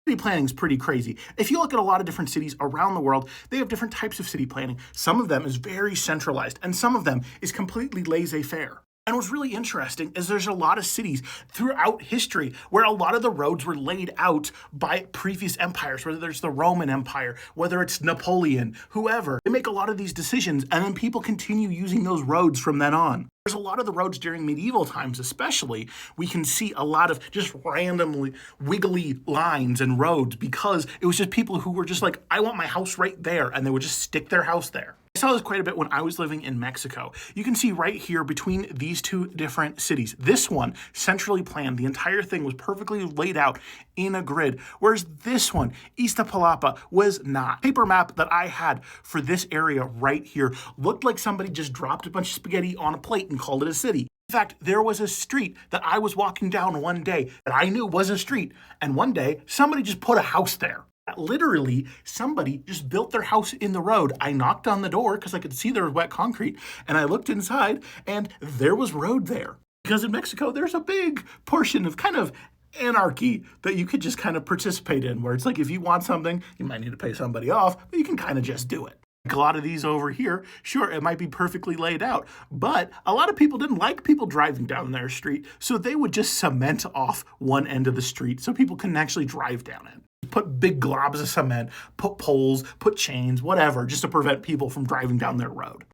City planning is pretty crazy. If you look at a lot of different cities around the world, they have different types of city planning. Some of them is very centralized, and some of them is completely laissez-faire. And what's really interesting is there's a lot of cities throughout history where a lot of the roads were laid out by previous empires, whether there's the Roman Empire, whether it's Napoleon, whoever. They make a lot of these decisions, and then people continue using those roads from then on. There's a lot of the roads during medieval times, especially, we can see a lot of just randomly wiggly lines and roads because it was just people who were just like, I want my house right there, and they would just stick their house there. I saw this quite a bit when I was living in Mexico. You can see right here between these two different cities. This one, centrally planned, the entire thing was perfectly laid out in a grid, whereas this one, Iztapalapa, was not. Paper map that I had for this area right here looked like somebody just dropped a bunch of spaghetti on a plate and called it a city. In fact, there was a street that I was walking down one day that I knew was a street, and one day somebody just put a house there. Literally, somebody just built their house in the road. I knocked on the door because I could see there was wet concrete, and I looked inside, and there was road there. Because in Mexico, there's a big portion of kind of anarchy that you could just kind of participate in, where it's like if you want something, you might need to pay somebody off, but you can kind of just do it. A lot of these over here, sure, it might be perfectly laid out, but a lot of people didn't like people driving down their street, so they would just cement off one end of the street so people couldn't actually drive down it. Put big globs of cement, put poles, put chains, whatever, just to prevent people from driving down their road.